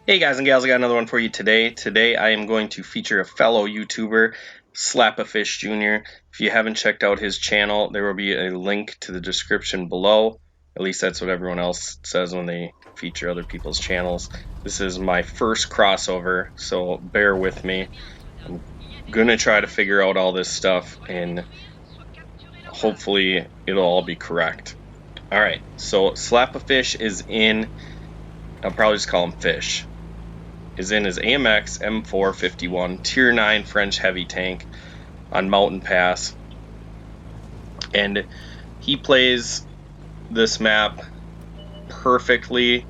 Hey guys and gals, I got another one for you today. Today I am going to feature a fellow YouTuber, Slapafish Jr. If you haven't checked out his channel, there will be a link to the description below. At least that's what everyone else says when they feature other people's channels. This is my first crossover, so bear with me. I'm gonna try to figure out all this stuff and hopefully it'll all be correct. Alright, so Slapafish is in, I'll probably just call him Fish. Is in his AMX M451 Tier 9 French heavy tank on Mountain Pass, and he plays this map perfectly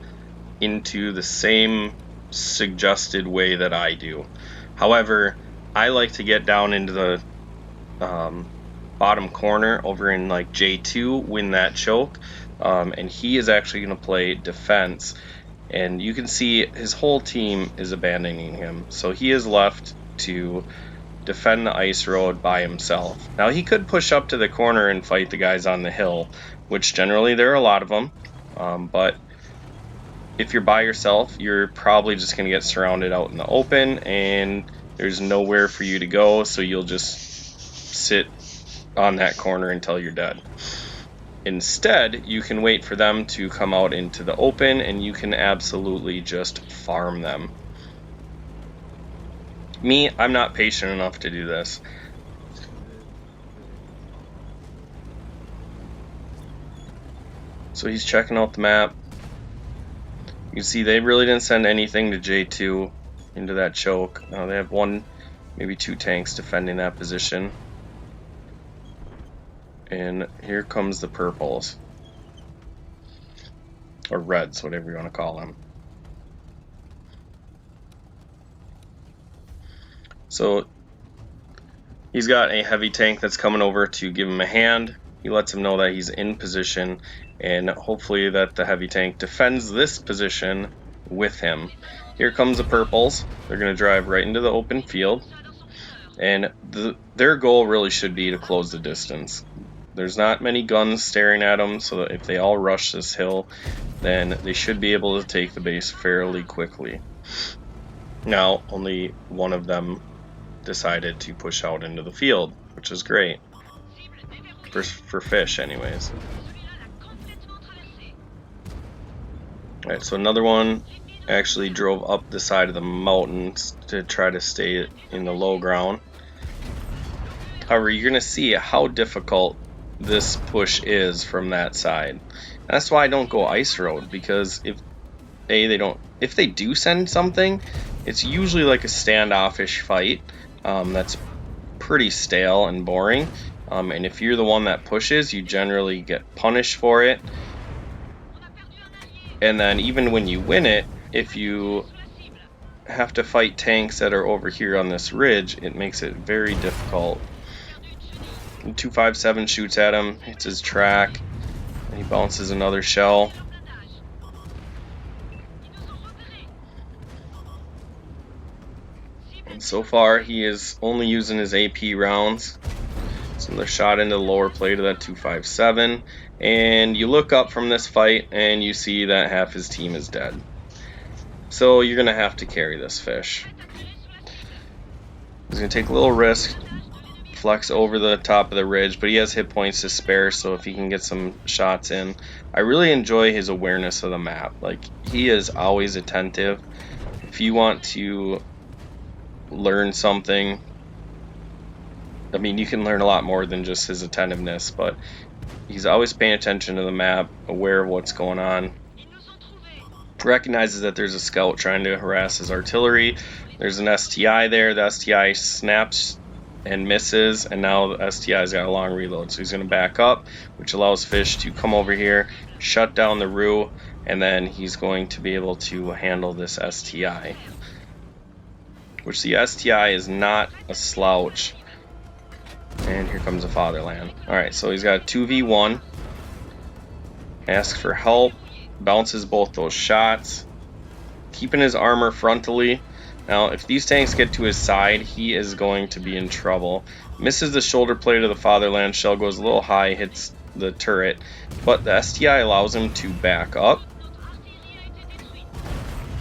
into the same suggested way that I do. However, I like to get down into the bottom corner over in like J2, win that choke, and he is actually going to play defense. And you can see his whole team is abandoning him. So he is left to defend the ice road by himself. Now he could push up to the corner and fight the guys on the hill, which generally there are a lot of them. But if you're by yourself, you're probably just going to get surrounded out in the open and there's nowhere for you to go. So you'll just sit on that corner until you're dead. Instead, you can wait for them to come out into the open and you can absolutely just farm them. Me, I'm not patient enough to do this. So he's checking out the map. You can see they really didn't send anything to J2 into that choke. They have one, maybe two tanks defending that position. And here comes the purples. Or reds, whatever you want to call them. So he's got a heavy tank that's coming over to give him a hand. He lets him know that he's in position, and hopefully that the heavy tank defends this position with him. Here comes the purples. They're going to drive right into the open field, and their goal really should be to close the distance. There's not many guns staring at them, so that if they all rush this hill, then they should be able to take the base fairly quickly. Now, only one of them decided to push out into the field, which is great. For Fish, anyways. Alright, so another one actually drove up the side of the mountains to try to stay in the low ground. However, you're going to see how difficult this push is from that side. That's why I don't go ice road, because if they do send something, it's usually like a standoffish fight that's pretty stale and boring, and if you're the one that pushes, you generally get punished for it. And then even when you win it, if you have to fight tanks that are over here on this ridge, it makes it very difficult. 257 shoots at him, hits his track, and he bounces another shell. And so far, he is only using his AP rounds. So another shot into the lower plate of that 257. And you look up from this fight, and you see that half his team is dead. So you're going to have to carry this Fish. He's going to take a little risk. Flex over the top of the ridge, but he has hit points to spare, so if he can get some shots in. I really enjoy his awareness of the map. Like, he is always attentive. If you want to learn something, I mean, you can learn a lot more than just his attentiveness, but he's always paying attention to the map, aware of what's going on. Recognizes that there's a scout trying to harass his artillery. There's an STI there. The STI snaps and misses, and now the STI's got a long reload, so he's going to back up, which allows Fish to come over here, shut down the Roo, and then he's going to be able to handle this STI, which the STI is not a slouch. And here comes the Fatherland. Alright, so he's got a 2v1, asks for help, bounces both those shots, keeping his armor frontally. Now, if these tanks get to his side, he is going to be in trouble. Misses the shoulder plate of the Fatherland, shell goes a little high, hits the turret, but the STI allows him to back up.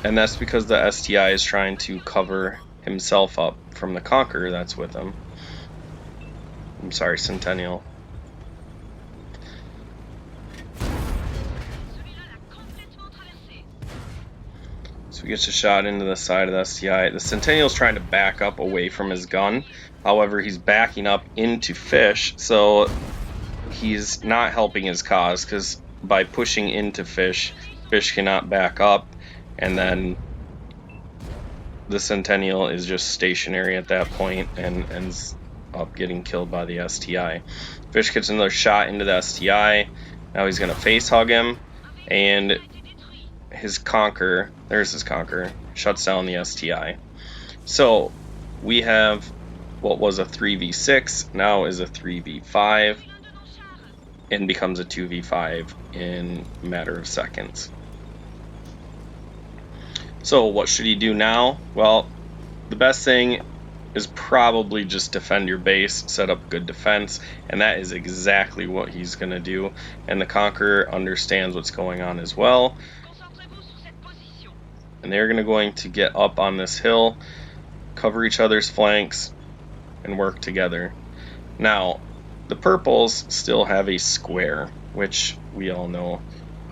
And that's because the STI is trying to cover himself up from the Conqueror that's with him. I'm sorry, Centennial. So he gets a shot into the side of the STI. The Centennial's trying to back up away from his gun. However, he's backing up into Fish, so he's not helping his cause, because by pushing into Fish, Fish cannot back up, and then the Centennial is just stationary at that point and ends up getting killed by the STI. Fish gets another shot into the STI. Now he's going to face hug him, and his Conqueror, there's his Conqueror, shuts down the STI. So we have what was a 3v6, now is a 3v5, and becomes a 2v5 in a matter of seconds. So what should he do now? Well, the best thing is probably just defend your base, set up good defense, and that is exactly what he's going to do. And the Conqueror understands what's going on as well. And they're going to get up on this hill, cover each other's flanks, and work together. Now, the purples still have a square, which we all know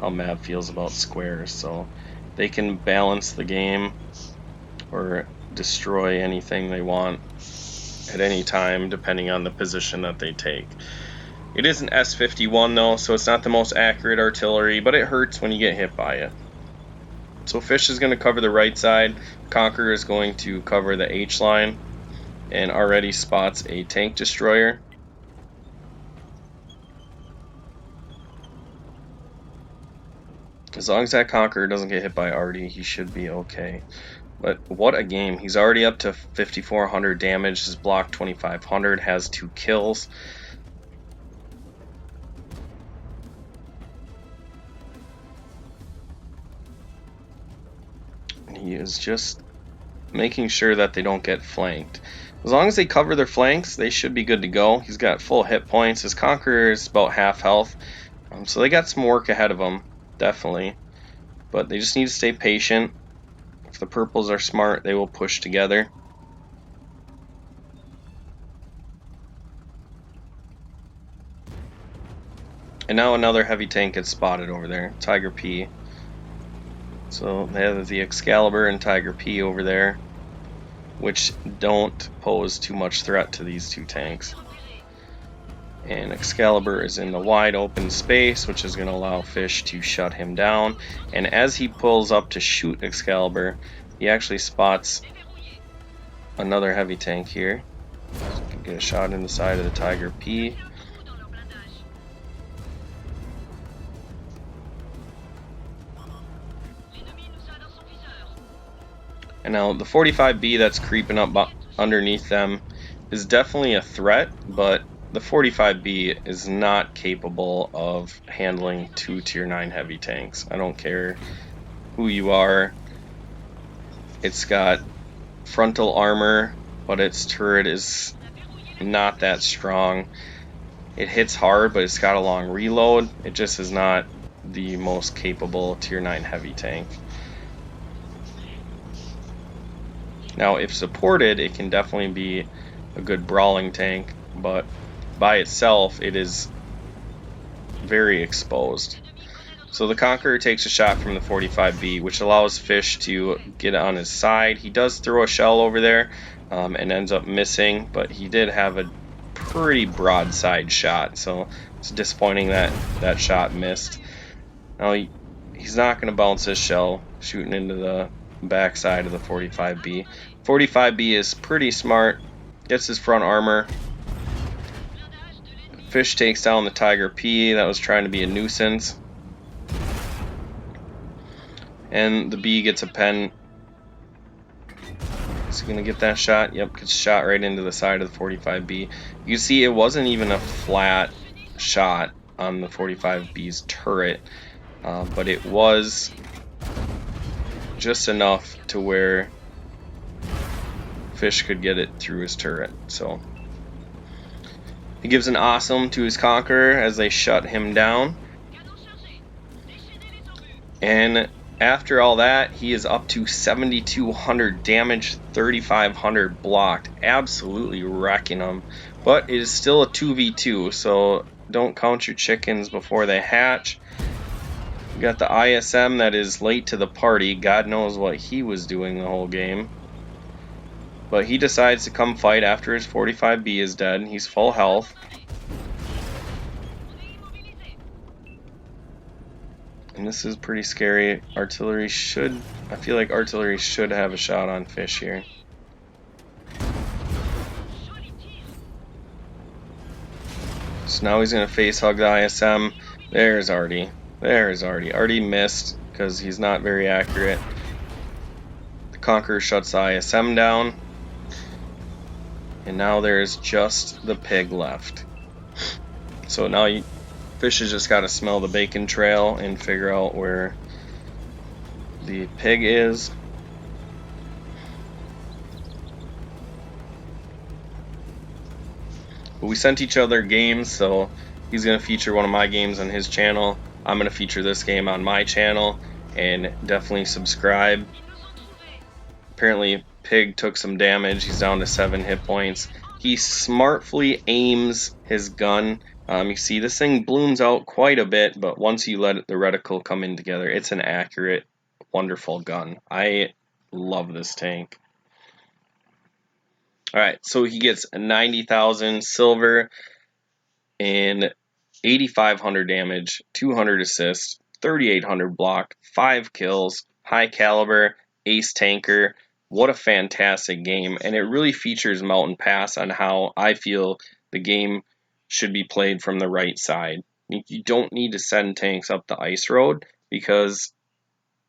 how Mav feels about squares, so they can balance the game or destroy anything they want at any time, depending on the position that they take. It is an S51 though, so it's not the most accurate artillery, but it hurts when you get hit by it. So Fish is going to cover the right side, Conqueror is going to cover the H line, and already spots a tank destroyer. As long as that Conqueror doesn't get hit by Artie, he should be okay. But what a game. He's already up to 5,400 damage. His block 2,500, has 2 kills. And he is just making sure that they don't get flanked. As long as they cover their flanks, they should be good to go. He's got full hit points. His Conqueror is about half health. So they got some work ahead of them, definitely. But they just need to stay patient. If the purples are smart, they will push together. And now another heavy tank gets spotted over there, Tiger P. So they have the Excalibur and Tiger P over there, which don't pose too much threat to these two tanks. And Excalibur is in the wide open space, which is going to allow Fish to shut him down. And as he pulls up to shoot Excalibur, he actually spots another heavy tank here. So can get a shot in the side of the Tiger P. And now the 45B that's creeping up underneath them is definitely a threat, but the 45B is not capable of handling 2 tier 9 heavy tanks. I don't care who you are. It's got frontal armor, but its turret is not that strong. It hits hard, but it's got a long reload. It just is not the most capable tier 9 heavy tank. Now, if supported, it can definitely be a good brawling tank, but by itself, it is very exposed. So the Conqueror takes a shot from the 45B, which allows Fish to get on his side. He does throw a shell over there and ends up missing, but he did have a pretty broadside shot, so it's disappointing that that shot missed. Now, he's not going to bounce his shell, shooting into the backside of the 45B. 45B is pretty smart, gets his front armor. Fish takes down the Tiger P that was trying to be a nuisance. And the B gets a pen. Is he going to get that shot? Yep, gets shot right into the side of the 45B. You see, it wasn't even a flat shot on the 45B's turret, but it was just enough to where Fish could get it through his turret. So he gives an awesome to his Conqueror as they shut him down. And After all that, he is up to 7,200 damage, 3,500 blocked. Absolutely wrecking him. But it is still a 2v2, so don't count your chickens before they hatch. We got the ISM that is late to the party. God knows what he was doing the whole game. But he decides to come fight after his 45B is dead. He's full health. And this is pretty scary. Artillery should... I feel like artillery should have a shot on fish here. So now he's going to face hug the ISM. There's Artie. There's Artie. Artie missed because he's not very accurate. The Conqueror shuts the ISM down. And now there's just the pig left. So now fish has just got to smell the bacon trail and figure out where the pig is. But we sent each other games, so he's going to feature one of my games on his channel. I'm going to feature this game on my channel, and definitely subscribe. Apparently, pig took some damage. He's down to 7 hit points. He smartly aims his gun. You see this thing blooms out quite a bit, but once you let the reticle come in together, it's an accurate, wonderful gun. I love this tank. Alright, so he gets 90,000 silver and 8,500 damage, 200 assists, 3,800 block, 5 kills, high caliber, ace tanker. What a fantastic game, and it really features Mountain Pass on how I feel the game should be played from the right side. You don't need to send tanks up the ice road because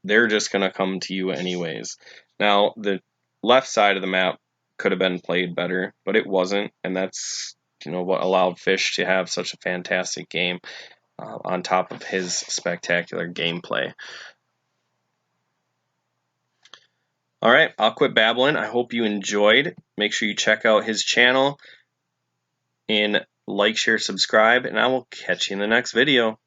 they're just going to come to you anyways. Now, the left side of the map could have been played better, but it wasn't, and that's what allowed Fish to have such a fantastic game on top of his spectacular gameplay. Alright, I'll quit babbling. I hope you enjoyed. Make sure you check out his channel and like, share, subscribe, and I will catch you in the next video.